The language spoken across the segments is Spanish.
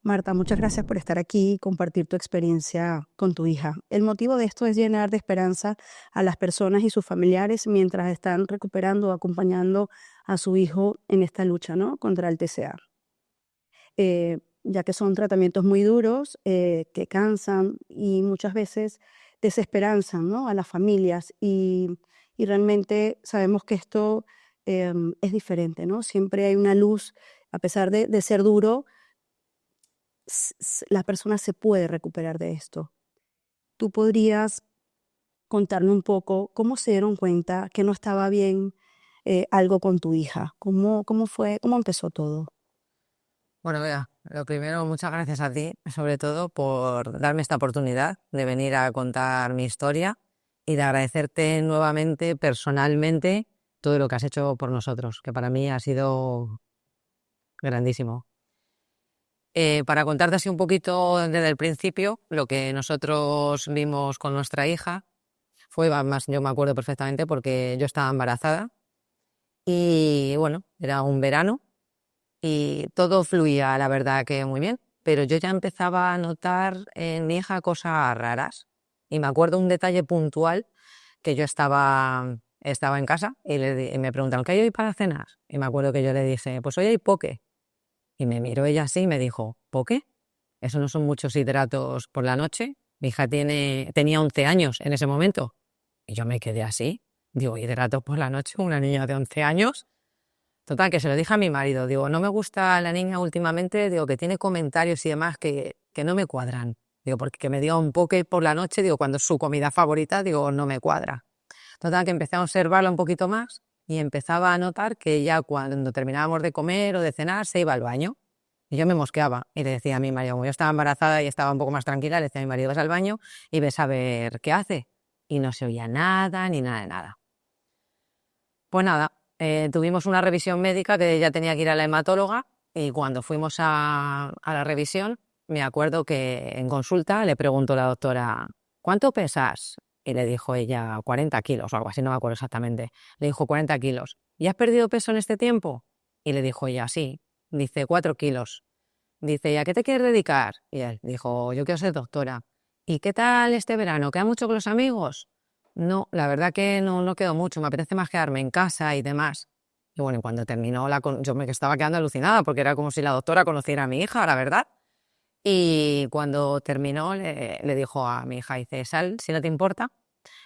Marta, muchas gracias por estar aquí y compartir tu experiencia con tu hija. El motivo de esto es llenar de esperanza a las personas y sus familiares mientras están recuperando o acompañando a su hijo en esta lucha, ¿no?, contra el TCA. Ya que son tratamientos muy duros, que cansan y muchas veces desesperanzan, ¿no?, a las familias y realmente sabemos que esto es diferente, ¿no? Siempre hay una luz, a pesar de ser duro, la persona se puede recuperar de esto. ¿Tú podrías contarme un poco cómo se dieron cuenta que no estaba bien algo con tu hija? ¿Cómo fue, cómo empezó todo? Bueno, vea, lo primero, muchas gracias a ti, sobre todo por darme esta oportunidad de venir a contar mi historia y de agradecerte nuevamente, personalmente, todo lo que has hecho por nosotros, que para mí ha sido grandísimo. Para contarte así un poquito desde el principio, lo que nosotros vimos con nuestra hija fue, más yo me acuerdo perfectamente porque yo estaba embarazada y bueno, era un verano. Y todo fluía, la verdad que muy bien, pero yo ya empezaba a notar en mi hija cosas raras. Y me acuerdo un detalle puntual que yo estaba en casa y me preguntaron, ¿qué hay hoy para cenar? Y me acuerdo que yo le dije, pues hoy hay poke. Y me miró ella así y me dijo, ¿poke? ¿Eso no son muchos hidratos por la noche? Mi hija tenía 11 años en ese momento. Y yo me quedé así. Digo, ¿hidratos por la noche? ¿Una niña de 11 años? Total, que se lo dije a mi marido, digo, no me gusta la niña últimamente, digo, que tiene comentarios y demás que no me cuadran. Digo, porque que me diga un poke por la noche, digo, cuando es su comida favorita, digo, no me cuadra. Total, que empecé a observarla un poquito más y empezaba a notar que ya cuando terminábamos de comer o de cenar se iba al baño. Y yo me mosqueaba y le decía a mi marido, como yo estaba embarazada y estaba un poco más tranquila, le decía a mi marido, vas al baño y ves a ver qué hace. Y no se oía nada, ni nada de nada. Pues nada, tuvimos una revisión médica que ella tenía que ir a la hematóloga y cuando fuimos a la revisión, me acuerdo que en consulta le preguntó la doctora, ¿cuánto pesas? Y le dijo ella 40 kilos o algo así, no me acuerdo exactamente. Le dijo 40 kilos. ¿Y has perdido peso en este tiempo? Y le dijo ella, sí. Dice, 4 kilos. Dice, ¿y a qué te quieres dedicar? Y él dijo, yo quiero ser doctora. ¿Y qué tal este verano? ¿Queda mucho con los amigos? No, la verdad que no quedo mucho, me apetece más quedarme en casa y demás. Y bueno, cuando terminó yo me estaba quedando alucinada porque era como si la doctora conociera a mi hija, la verdad. Y cuando terminó le dijo a mi hija, dice, Sal, si no te importa,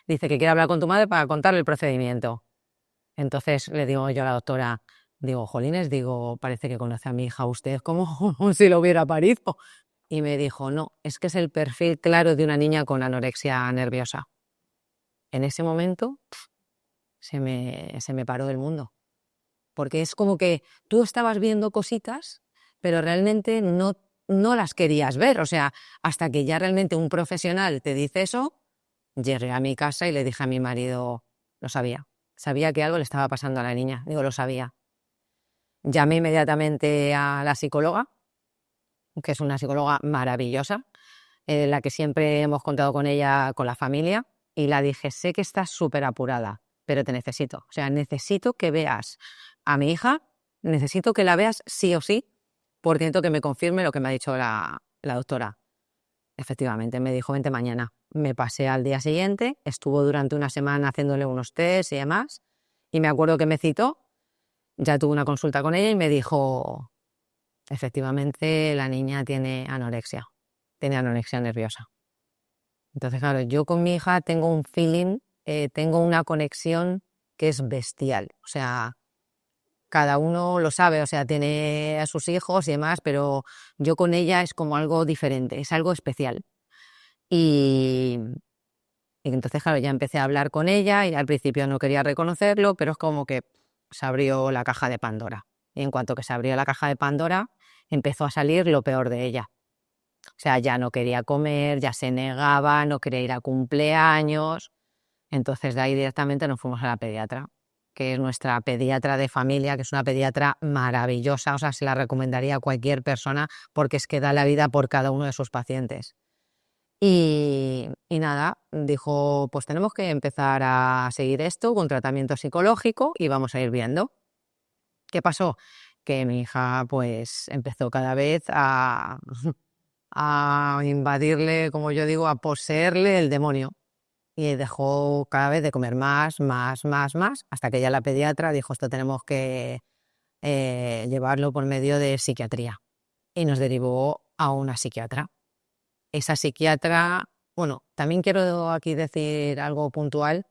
dice que quiere hablar con tu madre para contarle el procedimiento. Entonces le digo yo a la doctora, digo, jolines, digo, parece que conoce a mi hija usted como si lo hubiera parido. Y me dijo, no, es que es el perfil claro de una niña con anorexia nerviosa. En ese momento se me paró el mundo, porque es como que tú estabas viendo cositas, pero realmente no las querías ver, o sea, hasta que ya realmente un profesional te dice eso, llegué a mi casa y le dije a mi marido, lo sabía que algo le estaba pasando a la niña, digo, lo sabía. Llamé inmediatamente a la psicóloga, que es una psicóloga maravillosa, la que siempre hemos contado con ella, con la familia, y la dije, sé que estás súper apurada, pero te necesito. O sea, necesito que veas a mi hija, necesito que la veas sí o sí, porque necesito que me confirme lo que me ha dicho la doctora. Efectivamente, me dijo, vente mañana. Me pasé al día siguiente, estuvo durante una semana haciéndole unos test y demás, y me acuerdo que me citó, ya tuve una consulta con ella y me dijo, efectivamente, la niña tiene anorexia nerviosa. Entonces, claro, yo con mi hija tengo un feeling, tengo una conexión que es bestial. O sea, cada uno lo sabe, o sea, tiene a sus hijos y demás, pero yo con ella es como algo diferente, es algo especial. Y, y entonces, claro, ya empecé a hablar con ella y al principio no quería reconocerlo, pero es como que se abrió la caja de Pandora. Y en cuanto que se abrió la caja de Pandora, empezó a salir lo peor de ella. O sea, ya no quería comer, ya se negaba, no quería ir a cumpleaños. Entonces de ahí directamente nos fuimos a la pediatra, que es nuestra pediatra de familia, que es una pediatra maravillosa. O sea, se la recomendaría a cualquier persona porque es que da la vida por cada uno de sus pacientes. Y nada, dijo, pues tenemos que empezar a seguir esto con tratamiento psicológico y vamos a ir viendo. ¿Qué pasó? que mi hija pues empezó cada vez a invadirle, como yo digo, a poseerle el demonio. Y dejó cada vez de comer más, hasta que ya la pediatra dijo, esto tenemos que llevarlo por medio de psiquiatría. Y nos derivó a una psiquiatra. Esa psiquiatra, bueno, también quiero aquí decir algo puntual,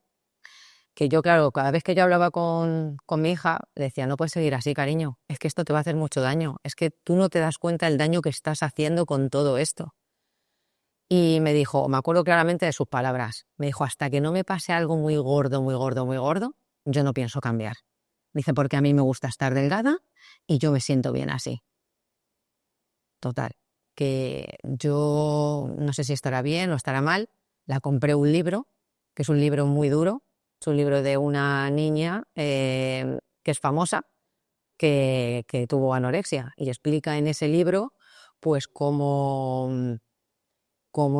que yo, claro, cada vez que yo hablaba con mi hija, le decía, no puedes seguir así, cariño, es que esto te va a hacer mucho daño, es que tú no te das cuenta del daño que estás haciendo con todo esto. Y me dijo, me acuerdo claramente de sus palabras, me dijo, hasta que no me pase algo muy gordo, yo no pienso cambiar. Dice, porque a mí me gusta estar delgada y yo me siento bien así. Total, que yo no sé si estará bien o estará mal, la compré un libro, que es un libro muy duro, es un libro de una niña que es famosa, que tuvo anorexia, y explica en ese libro pues cómo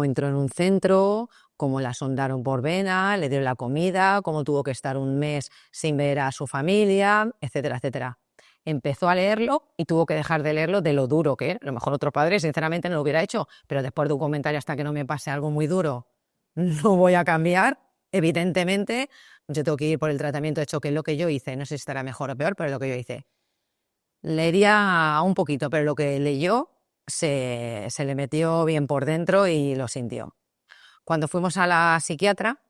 entró en un centro, cómo la sondaron por vena, le dieron la comida, cómo tuvo que estar un mes sin ver a su familia, etcétera, etcétera. Empezó a leerlo y tuvo que dejar de leerlo de lo duro que era. A lo mejor otro padre, sinceramente, no lo hubiera hecho, pero después de un comentario, hasta que no me pase algo muy duro, no voy a cambiar. Evidentemente, yo tengo que ir por el tratamiento de choque, lo que yo hice. No sé si estará mejor o peor, pero es lo que yo hice. Leería un poquito, pero lo que leyó se le metió bien por dentro y lo sintió. Cuando fuimos a la psiquiatra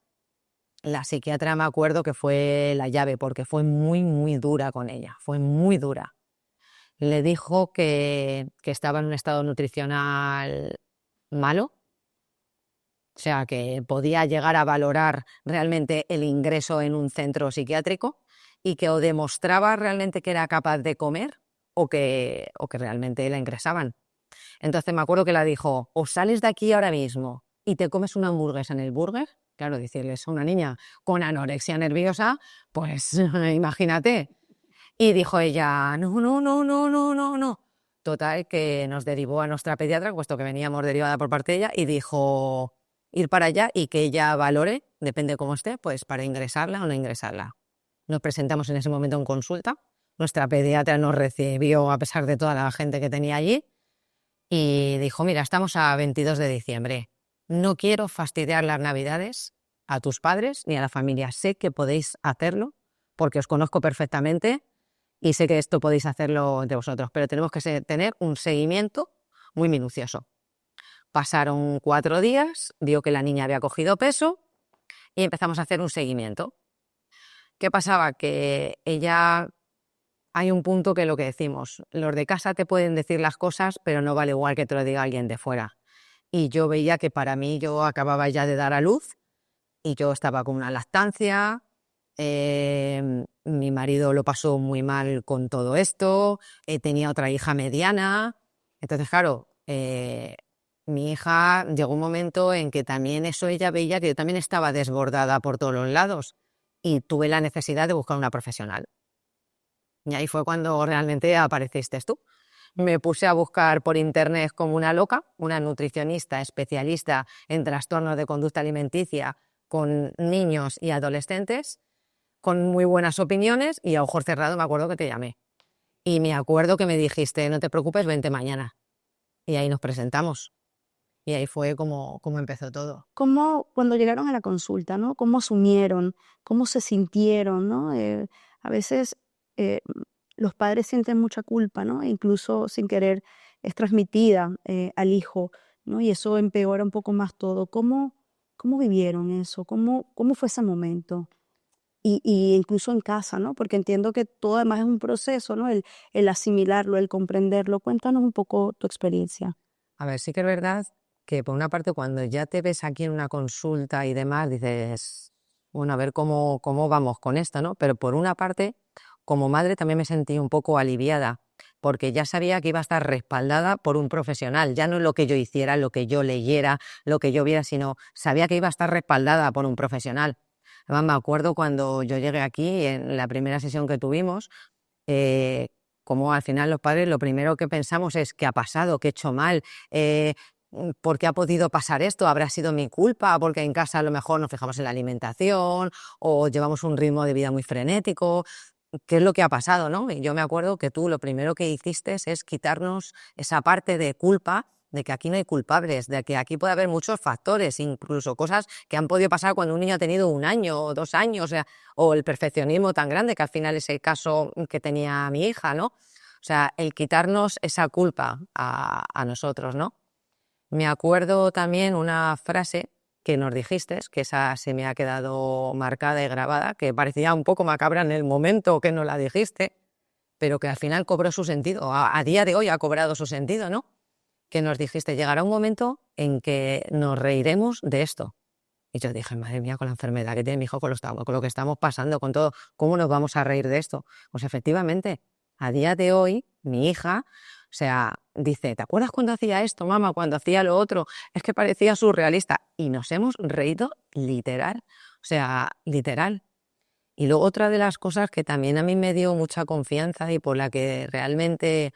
me acuerdo que fue la llave, porque fue muy, muy dura con ella, fue muy dura. Le dijo que estaba en un estado nutricional malo, o sea, que podía llegar a valorar realmente el ingreso en un centro psiquiátrico y que o demostraba realmente que era capaz de comer o que realmente la ingresaban. Entonces me acuerdo que la dijo, o sales de aquí ahora mismo y te comes una hamburguesa en el burger. Claro, decirles a una niña con anorexia nerviosa, pues imagínate. Y dijo ella, no, no, no, no, no, no, no. Total, que nos derivó a nuestra pediatra, puesto que veníamos derivada por parte de ella, y dijo ir para allá y que ella valore, depende cómo esté, pues para ingresarla o no ingresarla. Nos presentamos en ese momento en consulta. Nuestra pediatra nos recibió a pesar de toda la gente que tenía allí y dijo, mira, estamos a 22 de diciembre. No quiero fastidiar las Navidades a tus padres ni a la familia. Sé que podéis hacerlo porque os conozco perfectamente y sé que esto podéis hacerlo entre vosotros, pero tenemos que tener un seguimiento muy minucioso. Pasaron 4 días, vio que la niña había cogido peso y empezamos a hacer un seguimiento. ¿Qué pasaba? Que ella... Hay un punto que lo que decimos, los de casa te pueden decir las cosas, pero no vale igual que te lo diga alguien de fuera. Y yo veía que para mí yo acababa ya de dar a luz y yo estaba con una lactancia, mi marido lo pasó muy mal con todo esto, tenía otra hija mediana. Entonces, claro, mi hija llegó un momento en que también eso ella veía que yo también estaba desbordada por todos los lados y tuve la necesidad de buscar una profesional. Y ahí fue cuando realmente apareciste tú. Me puse a buscar por internet como una loca, una nutricionista especialista en trastornos de conducta alimenticia con niños y adolescentes, con muy buenas opiniones, y a ojos cerrados me acuerdo que te llamé. Y me acuerdo que me dijiste, no te preocupes, vente mañana. Y ahí nos presentamos. Y ahí fue como empezó todo. ¿Cómo, cuando llegaron a la consulta, ¿no? ¿Cómo asumieron? ¿Cómo se sintieron, ¿no? A veces eh, los padres sienten mucha culpa, ¿no? E incluso sin querer es transmitida al hijo, ¿no? Y eso empeora un poco más todo. ¿Cómo vivieron eso? ¿Cómo fue ese momento? Y incluso en casa, ¿no? Porque entiendo que todo además es un proceso, ¿no? El asimilarlo, el comprenderlo. Cuéntanos un poco tu experiencia. A ver, sí que es verdad que por una parte cuando ya te ves aquí en una consulta y demás, dices, bueno, a ver cómo vamos con esto, ¿no? Pero por una parte, como madre también me sentí un poco aliviada, porque ya sabía que iba a estar respaldada por un profesional, ya no lo que yo hiciera, lo que yo leyera, lo que yo viera, sino sabía que iba a estar respaldada por un profesional. Además, me acuerdo cuando yo llegué aquí, en la primera sesión que tuvimos, como al final los padres lo primero que pensamos es ¿qué ha pasado? ¿Qué he hecho mal? ¿Por qué ha podido pasar esto? ¿Habrá sido mi culpa? Porque en casa a lo mejor nos fijamos en la alimentación o llevamos un ritmo de vida muy frenético. ¿qué es lo que ha pasado, no? Y yo me acuerdo que tú lo primero que hiciste es quitarnos esa parte de culpa de que aquí no hay culpables, de que aquí puede haber muchos factores, incluso cosas que han podido pasar cuando un niño ha tenido 1 año o 2 años, o el perfeccionismo tan grande que al final es el caso que tenía mi hija, ¿no? O sea, el quitarnos esa culpa a nosotros, ¿no? Me acuerdo también una frase que nos dijiste, que esa se me ha quedado marcada y grabada, que parecía un poco macabra en el momento que nos la dijiste, pero que al final cobró su sentido, a día de hoy ha cobrado su sentido, ¿no? Que nos dijiste, llegará un momento en que nos reiremos de esto. Y yo dije, madre mía, con la enfermedad que tiene mi hijo, con lo que estamos pasando, con todo, ¿cómo nos vamos a reír de esto? Pues efectivamente, a día de hoy, mi hija, o sea, dice, ¿te acuerdas cuando hacía esto, mamá? Cuando hacía lo otro, es que parecía surrealista. Y nos hemos reído literal, o sea, literal. Y luego otra de las cosas que también a mí me dio mucha confianza y por la que realmente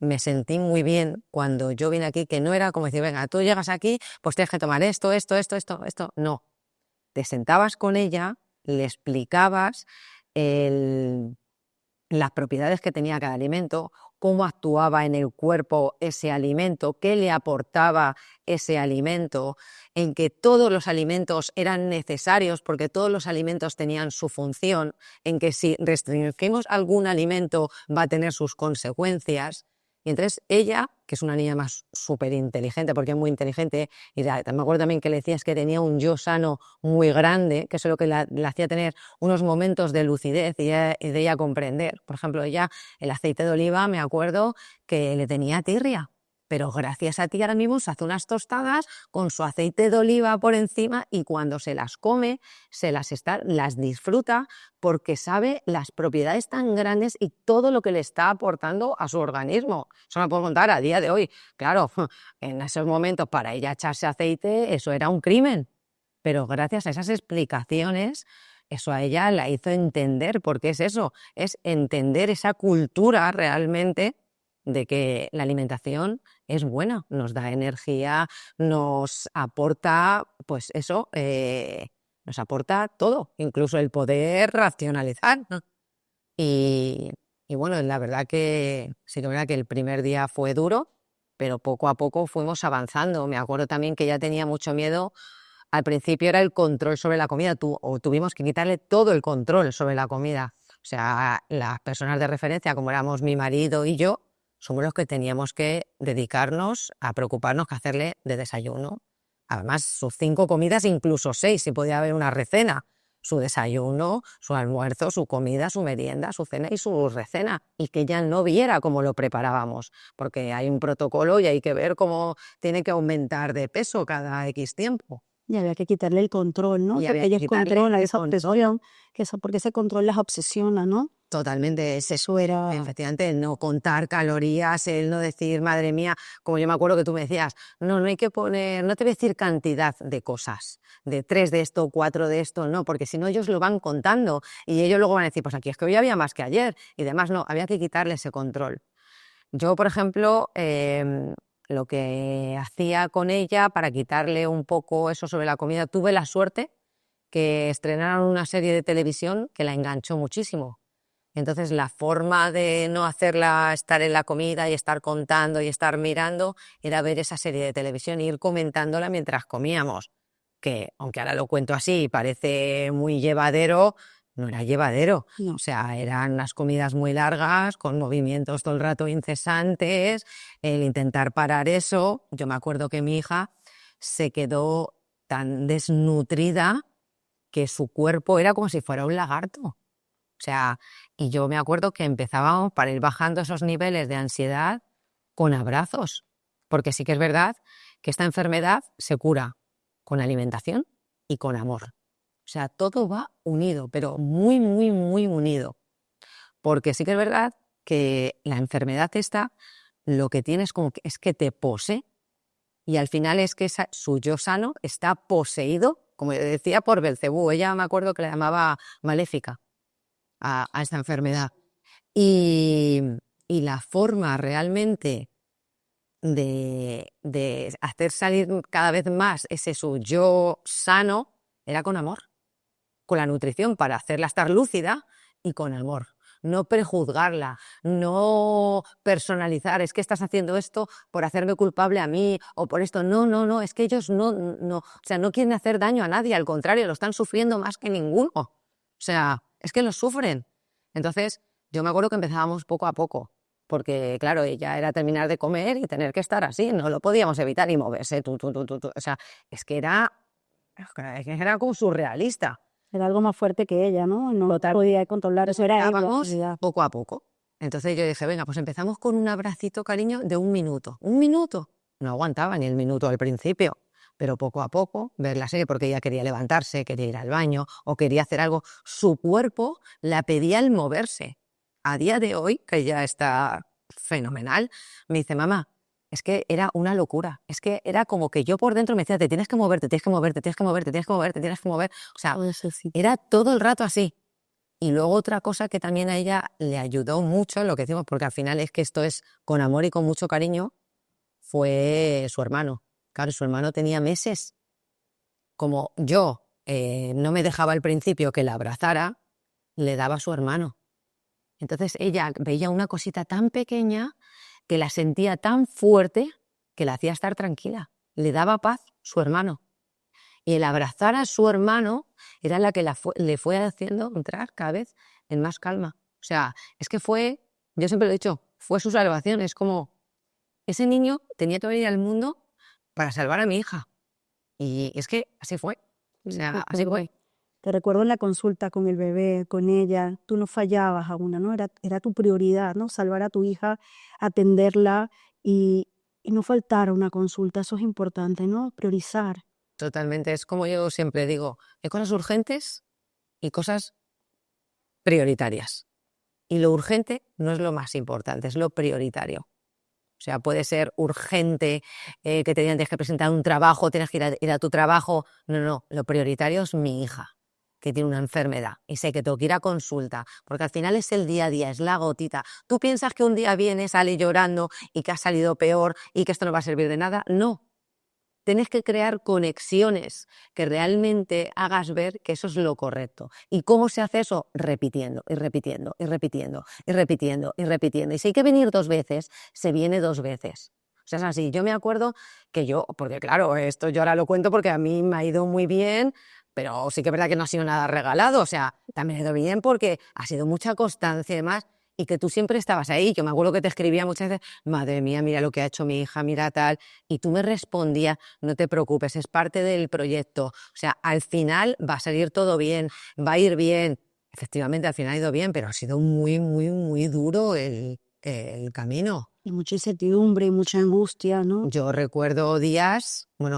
me sentí muy bien cuando yo vine aquí, que no era como decir, venga, tú llegas aquí, pues tienes que tomar esto. No, te sentabas con ella, le explicabas las propiedades que tenía cada alimento, cómo actuaba en el cuerpo ese alimento, qué le aportaba ese alimento, en que todos los alimentos eran necesarios porque todos los alimentos tenían su función, en que si restringimos algún alimento va a tener sus consecuencias. Y entonces ella, que es una niña más súper inteligente, porque es muy inteligente, y me acuerdo también que le decías que tenía un yo sano muy grande, que eso es lo que le hacía tener unos momentos de lucidez y de ella comprender. Por ejemplo, ella, el aceite de oliva, me acuerdo que le tenía tirria, pero gracias a ti ahora mismo se hace unas tostadas con su aceite de oliva por encima y cuando se las come, las disfruta porque sabe las propiedades tan grandes y todo lo que le está aportando a su organismo. Eso me puedo contar a día de hoy. Claro, en esos momentos para ella echarse aceite, eso era un crimen. Pero gracias a esas explicaciones, eso a ella la hizo entender, porque es eso, es entender esa cultura realmente de que la alimentación es buena, nos da energía, nos aporta, pues eso, nos aporta todo, incluso el poder racionalizar, ¿no? Y, y bueno, la verdad que sí que es verdad que el primer día fue duro, pero poco a poco fuimos avanzando. Me acuerdo también que ella tenía mucho miedo. Al principio era el control sobre la comida, o tuvimos que quitarle todo el control sobre la comida. O sea, las personas de referencia, como éramos mi marido y yo, somos los que teníamos que dedicarnos a preocuparnos que hacerle de desayuno. Además, sus 5 comidas, incluso 6, si podía haber una recena. Su desayuno, su almuerzo, su comida, su merienda, su cena y su recena. Y que ella no viera cómo lo preparábamos, porque hay un protocolo y hay que ver cómo tiene que aumentar de peso cada X tiempo. Y había que quitarle el control, ¿no? Y Que había que ellas quitarle controlan el esa control. obsesión, porque ese control las obsesiona, ¿no? Totalmente, es eso. Eso era... Efectivamente, el no contar calorías, el no decir, madre mía, como yo me acuerdo que tú me decías, no hay que poner, no te voy a decir cantidad de cosas, de 3 de esto, 4 de esto, no, porque si no ellos lo van contando y ellos luego van a decir, pues aquí es que hoy había más que ayer y demás, no, había que quitarle ese control. Yo, por ejemplo, lo que hacía con ella para quitarle un poco eso sobre la comida, tuve la suerte que estrenaron una serie de televisión que la enganchó muchísimo. Entonces, la forma de no hacerla estar en la comida y estar contando y estar mirando era ver esa serie de televisión e ir comentándola mientras comíamos. Que, aunque ahora lo cuento así, parece muy llevadero, no era llevadero. No. O sea, eran unas comidas muy largas, con movimientos todo el rato incesantes, el intentar parar eso. Yo me acuerdo que mi hija se quedó tan desnutrida que su cuerpo era como si fuera un lagarto. O sea, y yo me acuerdo que empezábamos para ir bajando esos niveles de ansiedad con abrazos, porque sí que es verdad que esta enfermedad se cura con alimentación y con amor. O sea, todo va unido, pero muy, muy, muy unido. Porque sí que es verdad que la enfermedad esta lo que tiene es que te posee y al final es que su yo sano está poseído, como decía, por Belcebú. Ella me acuerdo que la llamaba maléfica a esta enfermedad. Y la forma realmente de hacer salir cada vez más ese su yo sano era con amor, con la nutrición para hacerla estar lúcida y con amor. no prejuzgarla, no personalizar, es que estás haciendo esto por hacerme culpable a mí o por esto. No, es que ellos o sea, no quieren hacer daño a nadie, al contrario, lo están sufriendo más que ninguno. O sea, es que lo sufren. Entonces, yo me acuerdo que empezábamos poco a poco, porque claro, ella era terminar de comer y tener que estar así, no lo podíamos evitar y moverse, O sea, es que era como surrealista. Era algo más fuerte que ella, ¿no? No podía controlar, eso era ella. Vamos poco a poco. Entonces yo dije, venga, pues empezamos con un abracito, cariño, de 1 minuto. ¿1 minuto? No aguantaba ni el minuto al principio, pero poco a poco, ver la serie, porque ella quería levantarse, quería ir al baño o quería hacer algo. Su cuerpo la pedía el moverse. A día de hoy, que ya está fenomenal, me dice, mamá, es que era una locura. Es que era como que yo por dentro me decía, te tienes que moverte, tienes que moverte, tienes que moverte, tienes que moverte, tienes que mover. O sea, era todo el rato así. Y luego otra cosa que también a ella le ayudó mucho, lo que decimos, porque al final es que esto es con amor y con mucho cariño, fue su hermano. Claro, su hermano tenía meses. Como yo no me dejaba al principio que la abrazara, le daba a su hermano. Entonces ella veía una cosita tan pequeña que la sentía tan fuerte que la hacía estar tranquila. Le daba paz su hermano. Y el abrazar a su hermano era la que le fue haciendo entrar cada vez en más calma. O sea, es que yo siempre lo he dicho, fue su salvación. Es como, ese niño tenía que venir al mundo para salvar a mi hija. Y es que así fue. O sea, así fue. Te recuerdo en la consulta con el bebé, con ella, tú no fallabas a una, ¿no? Era tu prioridad, ¿no? Salvar a tu hija, atenderla y no faltar a una consulta, eso es importante, ¿no? Priorizar. Totalmente. Es como yo siempre digo, hay cosas urgentes y cosas prioritarias. Y lo urgente no es lo más importante, es lo prioritario. O sea, puede ser urgente que tienes que presentar un trabajo, tienes que ir a tu trabajo. No, lo prioritario es mi hija, que tiene una enfermedad y sé que tengo que ir a consulta, porque al final es el día a día, es la gotita. ¿Tú piensas que un día viene, sale llorando y que ha salido peor y que esto no va a servir de nada? No. Tienes que crear conexiones que realmente hagas ver que eso es lo correcto. ¿Y cómo se hace eso? Repitiendo, y repitiendo, y repitiendo, y repitiendo, y repitiendo. Y si hay que venir 2 veces, se viene 2 veces. O sea, es así. Yo me acuerdo que porque claro, esto yo ahora lo cuento porque a mí me ha ido muy bien, pero sí que es verdad que no ha sido nada regalado. O sea, también ha ido bien porque ha sido mucha constancia y demás. Y que tú siempre estabas ahí. Yo me acuerdo que te escribía muchas veces, madre mía, mira lo que ha hecho mi hija, mira tal. Y tú me respondías, no te preocupes, es parte del proyecto. O sea, al final va a salir todo bien, va a ir bien. Efectivamente, al final ha ido bien, pero ha sido muy, muy, muy duro el camino. Y mucha incertidumbre y mucha angustia, ¿no? Yo recuerdo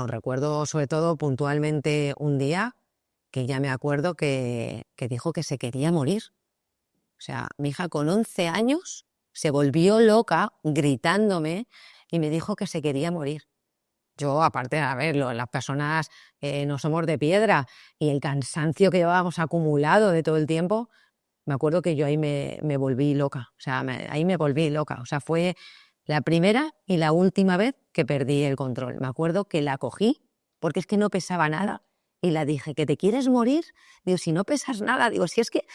recuerdo sobre todo puntualmente un día que ya me acuerdo que dijo que se quería morir. O sea, mi hija con 11 años se volvió loca gritándome y me dijo que se quería morir. Yo, aparte, a ver, las personas no somos de piedra y el cansancio que llevábamos acumulado de todo el tiempo, me acuerdo que yo ahí me volví loca. O sea, ahí me volví loca. O sea, fue la primera y la última vez que perdí el control. Me acuerdo que la cogí porque es que no pesaba nada. Y la dije, ¿que te quieres morir? Digo, si no pesas nada, digo, si es que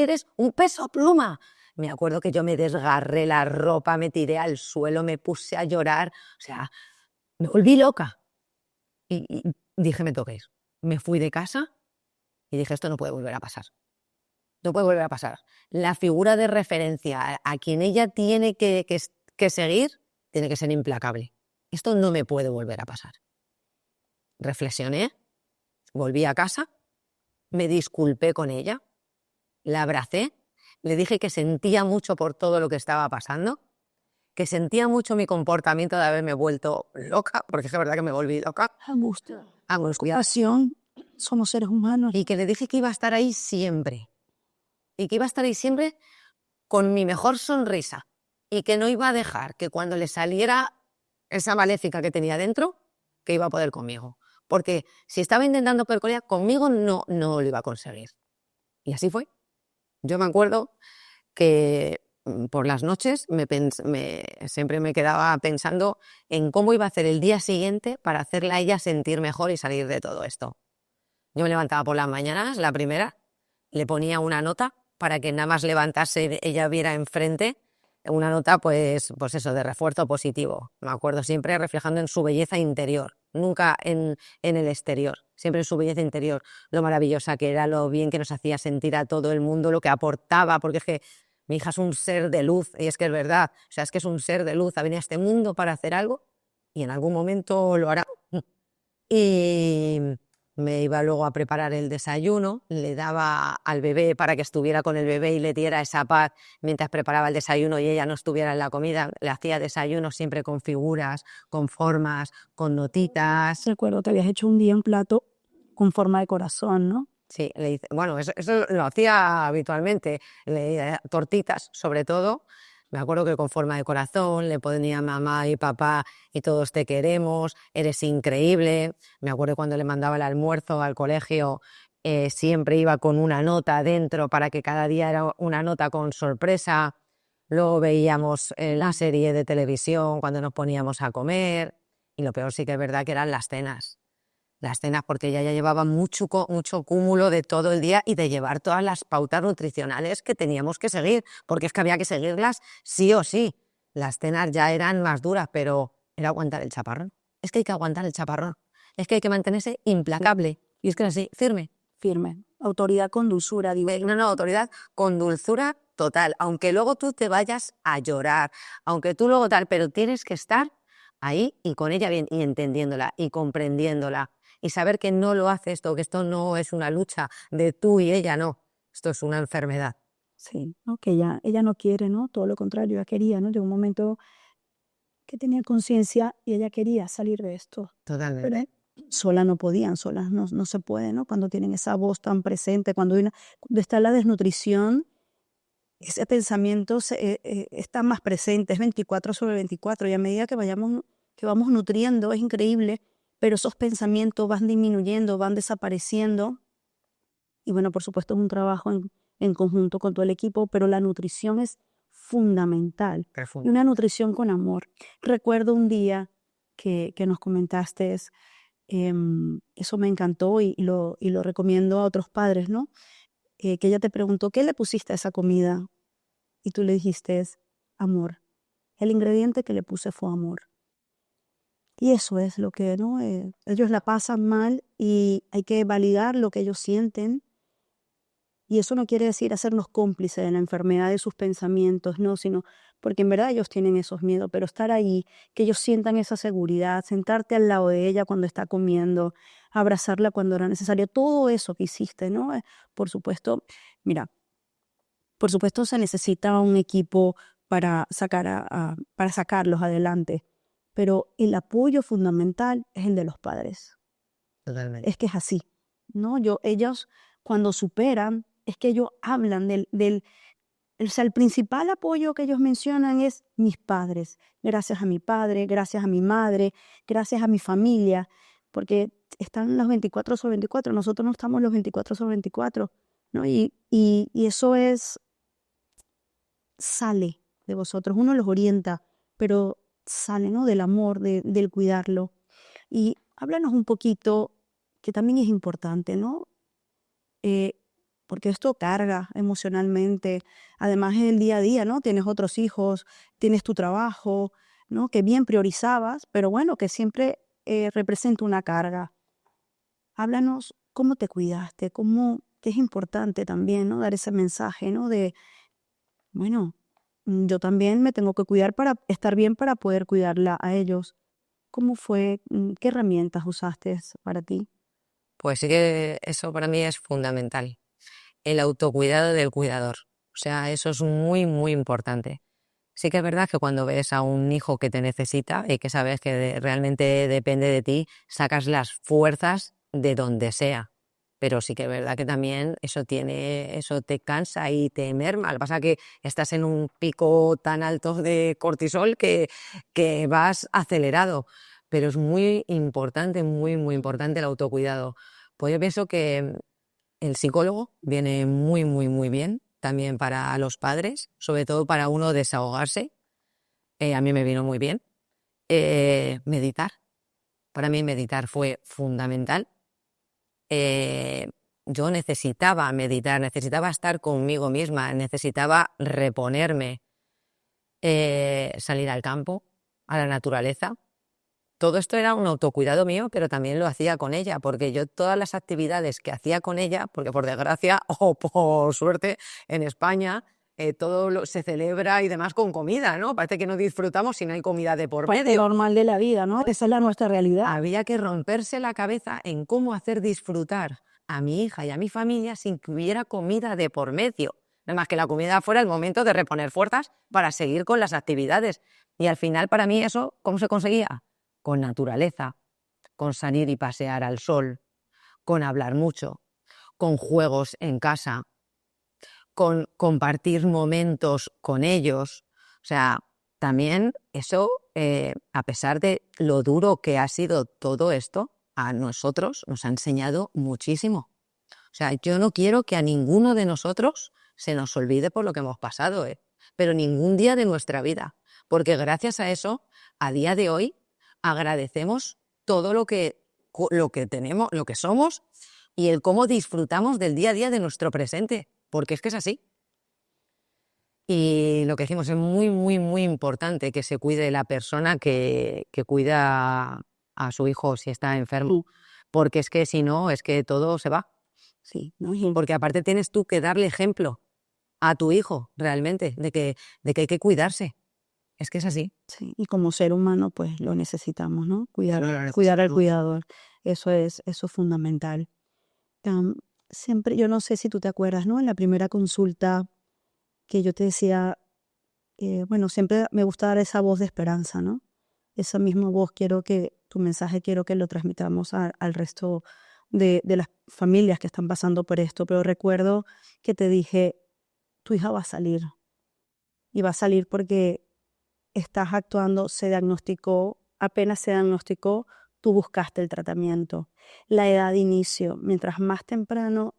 eres un peso pluma. Me acuerdo que yo me desgarré la ropa, me tiré al suelo, me puse a llorar, o sea, me volví loca. Y dije, me tengo que ir. Me fui de casa y dije, esto no puede volver a pasar. No puede volver a pasar. La figura de referencia a quien ella tiene que seguir tiene que ser implacable. Esto no me puede volver a pasar. Reflexioné. Volví a casa, me disculpé con ella, la abracé, le dije que sentía mucho por todo lo que estaba pasando, que sentía mucho mi comportamiento de haberme vuelto loca, porque es verdad que me volví loca. Angustia. Angustia. Somos seres humanos. Y que le dije que iba a estar ahí siempre. Y que iba a estar ahí siempre con mi mejor sonrisa. Y que no iba a dejar que cuando le saliera esa maléfica que tenía dentro, que iba a poder conmigo. Porque si estaba intentando percolar conmigo, no lo iba a conseguir. Y así fue. Yo me acuerdo que por las noches siempre me quedaba pensando en cómo iba a hacer el día siguiente para hacerla a ella sentir mejor y salir de todo esto. Yo me levantaba por las mañanas, la primera, le ponía una nota para que nada más levantase ella viera enfrente una nota, pues eso, de refuerzo positivo. Me acuerdo siempre reflejando en su belleza interior, nunca en el exterior, siempre en su belleza interior, lo maravillosa que era, lo bien que nos hacía sentir a todo el mundo, lo que aportaba, porque es que mi hija es un ser de luz, y es que es verdad, o sea, es que es un ser de luz, ha venido a este mundo para hacer algo y en algún momento lo hará. Y me iba luego a preparar el desayuno, le daba al bebé para que estuviera con el bebé y le diera esa paz mientras preparaba el desayuno y ella no estuviera en la comida. Le hacía desayuno siempre con figuras, con formas, con notitas. Recuerdo que habías hecho un día un plato con forma de corazón, ¿no? Sí, le hice, bueno, eso lo hacía habitualmente, tortitas sobre todo. Me acuerdo que con forma de corazón le ponía mamá y papá y todos te queremos, eres increíble. Me acuerdo cuando le mandaba el almuerzo al colegio, siempre iba con una nota dentro para que cada día era una nota con sorpresa. Luego veíamos la serie de televisión cuando nos poníamos a comer y lo peor sí que es verdad que eran las cenas. Las cenas, porque ella ya llevaba mucho cúmulo de todo el día y de llevar todas las pautas nutricionales que teníamos que seguir, porque es que había que seguirlas sí o sí. Las cenas ya eran más duras, pero era aguantar el chaparrón. Es que hay que aguantar el chaparrón. Es que hay que mantenerse implacable. Y es que así, firme. Firme. Autoridad con dulzura, digo. No, autoridad con dulzura total. Aunque luego tú te vayas a llorar, aunque tú luego tal, pero tienes que estar ahí y con ella bien, y entendiéndola y comprendiéndola. Y saber que no lo hace esto, que esto no es una lucha de tú y ella, no. Esto es una enfermedad. Sí, ¿no? Que ella no quiere, ¿no? Todo lo contrario, ella quería, ¿no? Llegó un momento que tenía conciencia y ella quería salir de esto. Totalmente. Pero sola no podían, solas no se puede, ¿no? Cuando tienen esa voz tan presente, cuando está la desnutrición, ese pensamiento está más presente, es 24/24 y a medida que vamos nutriendo, es increíble, pero esos pensamientos van disminuyendo, van desapareciendo. Y bueno, por supuesto es un trabajo en conjunto con todo el equipo, pero la nutrición es fundamental. Y una nutrición con amor. Recuerdo un día que nos comentaste, eso me encantó y lo recomiendo a otros padres, ¿no? Que ella te preguntó, ¿qué le pusiste a esa comida? Y tú le dijiste, amor. El ingrediente que le puse fue amor. Y eso es lo que, ¿no? Ellos la pasan mal y hay que validar lo que ellos sienten. Y eso no quiere decir hacernos cómplices de la enfermedad de sus pensamientos, no, sino porque en verdad ellos tienen esos miedos, pero estar ahí, que ellos sientan esa seguridad, sentarte al lado de ella cuando está comiendo, abrazarla cuando era necesario, todo eso que hiciste, ¿no? Por supuesto, mira, por supuesto se necesita un equipo para para sacarlos adelante, pero el apoyo fundamental es el de los padres. Totalmente. Es que es así, ¿no? Ellos cuando superan, es que ellos hablan o sea, el principal apoyo que ellos mencionan es mis padres. Gracias a mi padre, gracias a mi madre, gracias a mi familia, porque están los 24/24, nosotros no estamos los 24/24, ¿no? Y eso sale de vosotros, uno los orienta, pero sale, ¿no? Del amor, del cuidarlo. Y háblanos un poquito, que también es importante, ¿no? Eh, porque esto carga emocionalmente, además es el día a día, ¿no? Tienes otros hijos, tienes tu trabajo, ¿no? Que bien priorizabas, pero bueno, que siempre representa una carga. Háblanos cómo te cuidaste, que es importante también, ¿no? Dar ese mensaje, ¿no? De, bueno, yo también me tengo que cuidar para estar bien para poder cuidarla a ellos. ¿Cómo fue? ¿Qué herramientas usaste para ti? Pues sí que eso para mí es fundamental. El autocuidado del cuidador. O sea, eso es muy, muy importante. Sí que es verdad que cuando ves a un hijo que te necesita y que sabes que realmente depende de ti, sacas las fuerzas de donde sea. Pero sí que es verdad que también eso te cansa y te merma. Lo que pasa es que estás en un pico tan alto de cortisol que vas acelerado. Pero es muy importante, muy, muy importante el autocuidado. Pues yo pienso que el psicólogo viene muy, muy, muy bien también para los padres, sobre todo para uno desahogarse. A mí me vino muy bien. Meditar. Para mí meditar fue fundamental. yo necesitaba meditar, necesitaba estar conmigo misma, necesitaba reponerme, salir al campo, a la naturaleza. Todo esto era un autocuidado mío, pero también lo hacía con ella, porque yo todas las actividades que hacía con ella, porque por desgracia o por suerte en España todo se celebra y demás con comida, ¿no? Parece que no disfrutamos si no hay comida de por Parte medio. normal de la vida, ¿no? Esa es nuestra realidad. Había que romperse la cabeza en cómo hacer disfrutar a mi hija y a mi familia sin que hubiera comida de por medio. Nada más que la comida fuera el momento de reponer fuerzas para seguir con las actividades. Y al final, para mí, eso, ¿cómo se conseguía? Con naturaleza, con salir y pasear al sol, con hablar mucho, con juegos en casa, con compartir momentos con ellos. O sea, también eso, a pesar de lo duro que ha sido todo esto, a nosotros nos ha enseñado muchísimo. O sea, yo no quiero que a ninguno de nosotros se nos olvide por lo que hemos pasado, pero ningún día de nuestra vida, porque gracias a eso, a día de hoy, agradecemos todo lo que tenemos, lo que somos y el cómo disfrutamos del día a día de nuestro presente, porque es que es así. Y lo que decimos, es muy, muy, muy importante que se cuide la persona que cuida a su hijo si está enfermo, porque es que si no, es que todo se va. Sí, ¿no? Porque aparte tienes tú que darle ejemplo a tu hijo realmente de que hay que cuidarse. Es que es así. Sí, y como ser humano, pues lo necesitamos, ¿no? Cuidar al Necesitamos. cuidador. Eso es fundamental. Siempre, yo no sé si tú te acuerdas, ¿no? En la primera consulta que yo te decía, bueno, siempre me gusta dar esa voz de esperanza, ¿no? Esa misma voz tu mensaje quiero que lo transmitamos al resto de las familias que están pasando por esto. Pero recuerdo que te dije, tu hija va a salir. Y va a salir porque estás actuando, apenas se diagnosticó, tú buscaste el tratamiento. La edad de inicio, mientras más temprano,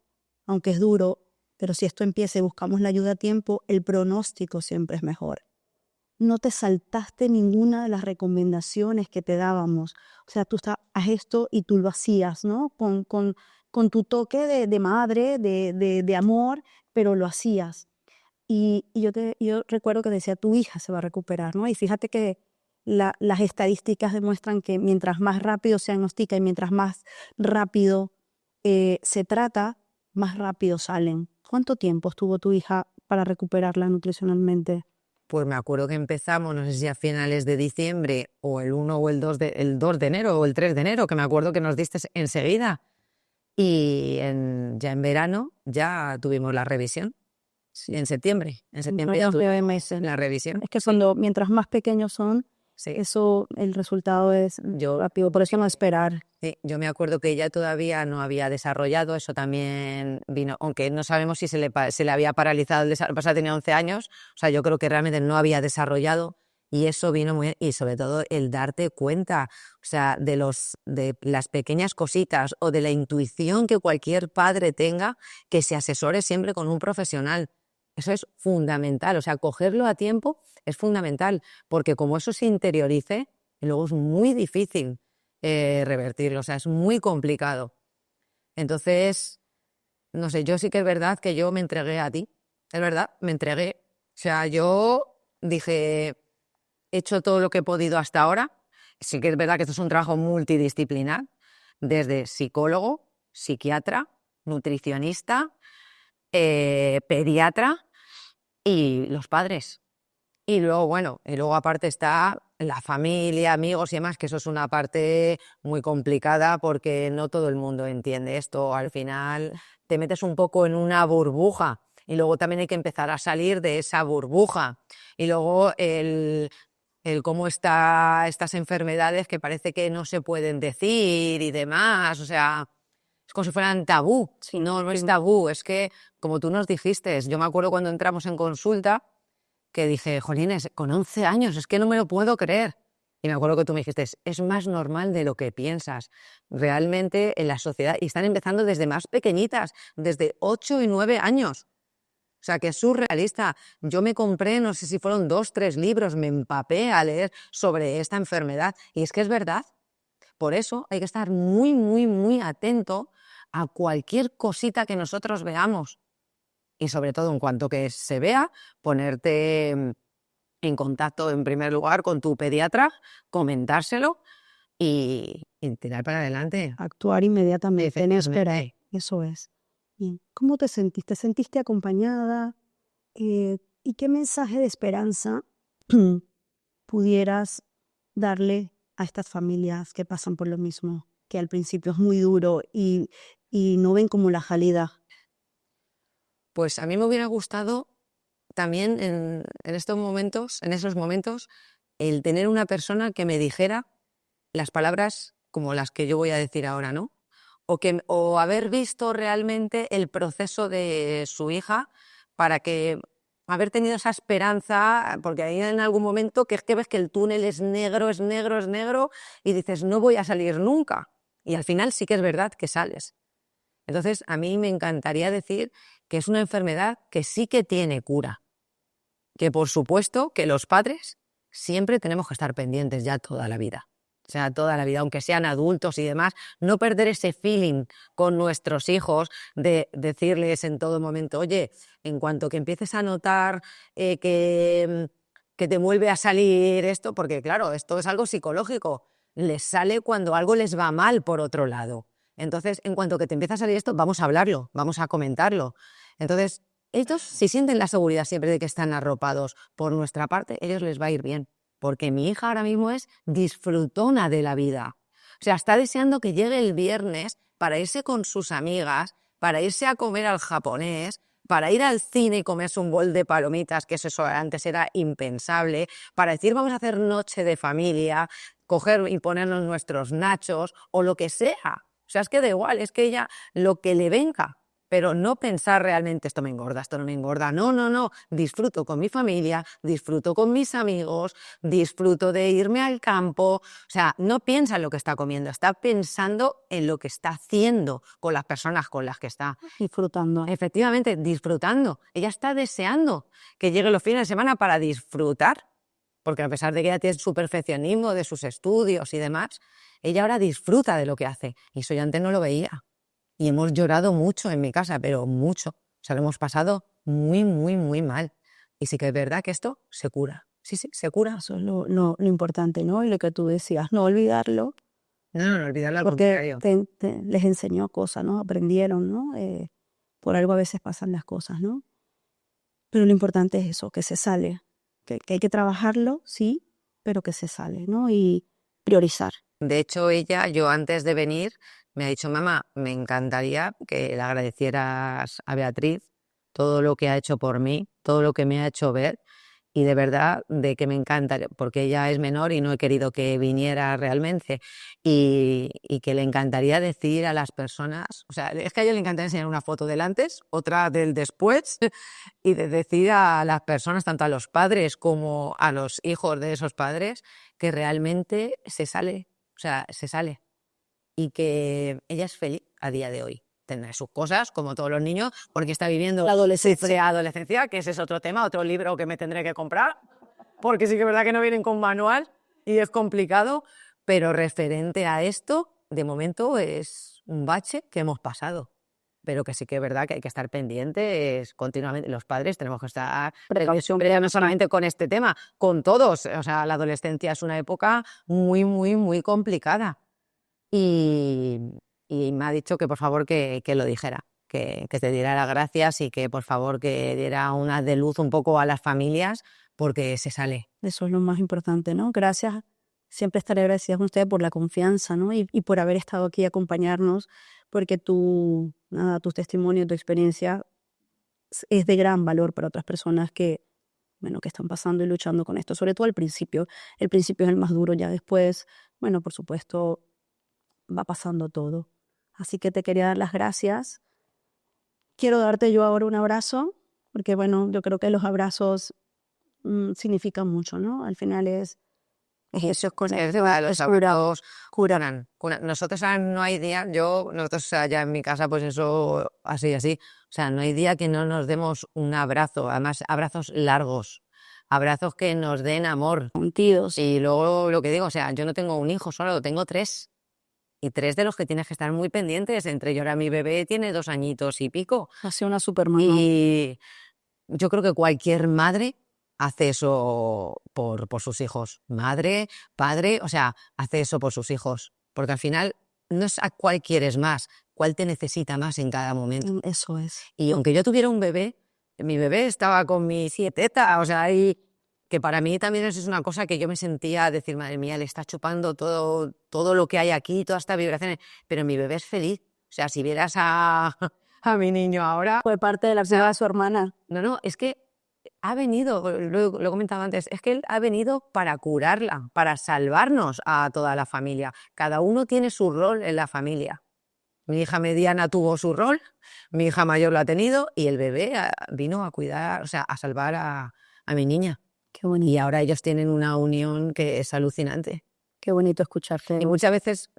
aunque es duro, pero si esto empieza y buscamos la ayuda a tiempo, el pronóstico siempre es mejor. No te saltaste ninguna de las recomendaciones que te dábamos. O sea, haz esto y tú lo hacías, ¿no? Con tu toque de madre, de amor, pero lo hacías. Y yo recuerdo que decía, tu hija se va a recuperar, ¿no? Y fíjate que las estadísticas demuestran que mientras más rápido se diagnostica y mientras más rápido se trata, más rápido salen. ¿Cuánto tiempo estuvo tu hija para recuperarla nutricionalmente? Pues me acuerdo que empezamos, no sé si a finales de diciembre o el 1 o el 2 de enero o el 3 de enero, que me acuerdo que nos diste enseguida. Y ya en verano ya tuvimos la revisión. Sí, en septiembre ya tuvimos meses. la revisión. Es que mientras más pequeños son, Sí. eso, el resultado es rápido. Por eso no esperar. Sí, yo me acuerdo que ella todavía no había desarrollado, eso también vino, aunque no sabemos si se le había paralizado el desarrollo, tenía 11 años, o sea, yo creo que realmente no había desarrollado y eso vino muy, y sobre todo el darte cuenta, o sea, de las pequeñas cositas o de la intuición que cualquier padre tenga, que se asesore siempre con un profesional. Eso es fundamental, o sea, cogerlo a tiempo es fundamental, porque como eso se interiorice, luego es muy difícil revertirlo, o sea, es muy complicado. Entonces, no sé, yo sí que es verdad que yo me entregué a ti, es verdad, me entregué. O sea, yo dije, he hecho todo lo que he podido hasta ahora. Sí que es verdad que esto es un trabajo multidisciplinar, desde psicólogo, psiquiatra, nutricionista, pediatra y los padres. Y luego, bueno, aparte está la familia, amigos y demás, que eso es una parte muy complicada porque no todo el mundo entiende esto. Al final te metes un poco en una burbuja y luego también hay que empezar a salir de esa burbuja. Y luego el cómo está estas enfermedades que parece que no se pueden decir y demás, o sea, es como si fueran tabú. Sí, no es tabú, es que, como tú nos dijiste, yo me acuerdo cuando entramos en consulta, que dije, jolines, con 11 años, es que no me lo puedo creer. Y me acuerdo que tú me dijiste, es más normal de lo que piensas. Realmente en la sociedad, y están empezando desde más pequeñitas, desde 8 y 9 años. O sea, que es surrealista. Yo me compré, no sé si fueron 2, 3 libros, me empapé a leer sobre esta enfermedad. Y es que es verdad. Por eso hay que estar muy, muy, muy atento a cualquier cosita que nosotros veamos. Y sobre todo, en cuanto que se vea, ponerte en contacto en primer lugar con tu pediatra, comentárselo y tirar para adelante. Actuar inmediatamente, no esperar. Efectivamente. Eso es. Bien. ¿Cómo te sentiste? ¿Te sentiste acompañada? ¿Y qué mensaje de esperanza pudieras darle a estas familias que pasan por lo mismo, que al principio es muy duro y no ven como la salida? Pues a mí me hubiera gustado también en esos momentos, el tener una persona que me dijera las palabras como las que yo voy a decir ahora, ¿no? O haber visto realmente el proceso de su hija para que haber tenido esa esperanza, porque ahí en algún momento que es que ves que el túnel es negro, es negro, es negro, y dices, no voy a salir nunca. Y al final sí que es verdad que sales. Entonces, a mí me encantaría decir que es una enfermedad que sí que tiene cura. Que por supuesto que los padres siempre tenemos que estar pendientes ya toda la vida. O sea, toda la vida, aunque sean adultos y demás, no perder ese feeling con nuestros hijos de decirles en todo momento, oye, en cuanto que empieces a notar que te vuelve a salir esto, porque claro, esto es algo psicológico, les sale cuando algo les va mal por otro lado. Entonces, en cuanto que te empieza a salir esto, vamos a hablarlo, vamos a comentarlo. Entonces, ellos, si sienten la seguridad siempre de que están arropados por nuestra parte, a ellos les va a ir bien. Porque mi hija ahora mismo es disfrutona de la vida. O sea, está deseando que llegue el viernes para irse con sus amigas, para irse a comer al japonés, para ir al cine y comerse un bol de palomitas, que eso antes era impensable, para decir vamos a hacer noche de familia, coger y ponernos nuestros nachos o lo que sea. O sea, es que da igual, es que ella lo que le venga, pero no pensar realmente esto me engorda, esto no me engorda. No, no, no. Disfruto con mi familia, disfruto con mis amigos, disfruto de irme al campo. O sea, no piensa en lo que está comiendo, está pensando en lo que está haciendo con las personas con las que está. Disfrutando. Efectivamente, disfrutando. Ella está deseando que lleguen los fines de semana para disfrutar, porque a pesar de que ella tiene su perfeccionismo de sus estudios y demás, ella ahora disfruta de lo que hace. Y eso yo antes no lo veía. Y hemos llorado mucho en mi casa, pero mucho. O sea, lo hemos pasado muy, muy, muy mal. Y sí que es verdad que esto se cura. Sí, sí, se cura. Eso es lo importante, ¿no? Y lo que tú decías, no olvidarlo, No olvidarlo al porque contrario. les enseñó cosas, ¿no? Aprendieron, ¿no? Por algo a veces pasan las cosas, ¿no? Pero lo importante es eso, que se sale, que hay que trabajarlo, sí, pero que se sale, ¿no? Y priorizar. De hecho, yo antes de venir, me ha dicho, mamá, me encantaría que le agradecieras a Beatriz todo lo que ha hecho por mí, todo lo que me ha hecho ver. Y de verdad, de que me encanta, porque ella es menor y no he querido que viniera realmente. Y que le encantaría decir a las personas, o sea, es que a ella le encantaría enseñar una foto del antes, otra del después, y de decir a las personas, tanto a los padres como a los hijos de esos padres, que realmente se sale, o sea, se sale. Y que ella es feliz a día de hoy. Tendrá sus cosas, como todos los niños, porque está viviendo La adolescencia, que ese es otro tema, otro libro que me tendré que comprar, porque sí que es verdad que no vienen con manual y es complicado, pero referente a esto, de momento es un bache que hemos pasado. Pero que sí que es verdad que hay que estar pendientes continuamente. Los padres tenemos que estar Precaución. no solamente con este tema, con todos. O sea, la adolescencia es una época muy, muy, muy complicada. Y me ha dicho que por favor que lo dijera, que te diera las gracias y que por favor que diera una de luz un poco a las familias porque se sale. Eso es lo más importante, ¿no? Gracias, siempre estaré agradecida con usted por la confianza, ¿no? Y por haber estado aquí a acompañarnos, porque tu testimonio, tu experiencia es de gran valor para otras personas que, bueno, que están pasando y luchando con esto, sobre todo al principio. El principio es el más duro, ya después, bueno, por supuesto, va pasando todo. Así que te quería dar las gracias. Quiero darte yo ahora un abrazo, porque bueno, yo creo que los abrazos significan mucho, ¿no? Al final es eso, con Los abrazos curan. Nosotros no hay día, nosotros allá en mi casa, pues eso, así. O sea, no hay día que no nos demos un abrazo, además abrazos largos, abrazos que nos den amor. sentidos. Y luego lo que digo, o sea, yo no tengo un hijo solo, tengo 3. y 3 de los que tienes que estar muy pendientes. Entre yo ahora mi bebé tiene 2 añitos y pico. Ha sido una supermamá. Y yo creo que cualquier madre hace eso por sus hijos. Madre, padre, o sea, hace eso por sus hijos. Porque al final no es a cuál quieres más, cuál te necesita más en cada momento. Eso es. Y aunque yo tuviera un bebé, mi bebé estaba con mi sieteta, o sea, que para mí también eso es una cosa que yo me sentía a decir, madre mía, le está chupando todo lo que hay aquí, todas estas vibraciones, pero mi bebé es feliz. O sea, si vieras a mi niño ahora... Fue parte de la vida de su hermana. No, es que ha venido, lo he comentado antes, es que él ha venido para curarla, para salvarnos a toda la familia. Cada uno tiene su rol en la familia. Mi hija mediana tuvo su rol, mi hija mayor lo ha tenido y el bebé vino a cuidar, o sea, a salvar a mi niña. Qué bonito. Y ahora ellos tienen una unión que es alucinante. Qué bonito escucharte. Y muchas veces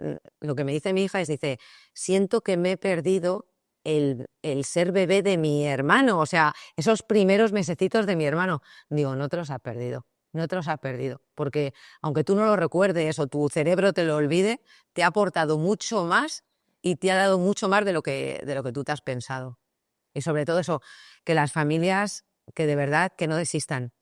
lo que me dice mi hija es, dice, siento que me he perdido el ser bebé de mi hermano, o sea, esos primeros mesecitos de mi hermano. Digo, no te los has perdido, no te los has perdido, porque aunque tú no lo recuerdes o tu cerebro te lo olvide, te ha aportado mucho más y te ha dado mucho más de lo que tú te has pensado. Y sobre todo eso, que las familias, que de verdad, que no desistan,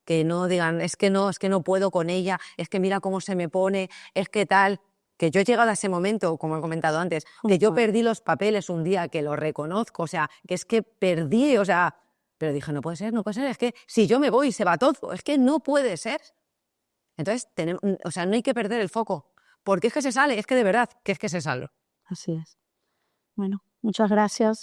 que no digan, es que no puedo con ella, es que mira cómo se me pone, es que tal... Que yo he llegado a ese momento, como he comentado antes, que yo perdí los papeles un día, que lo reconozco, o sea, que es que perdí, o sea, pero dije, no puede ser, es que si yo me voy se va todo, es que no puede ser. Entonces, o sea, no hay que perder el foco, porque es que se sale, es que de verdad, que es que se sale. Así es. Bueno, muchas gracias.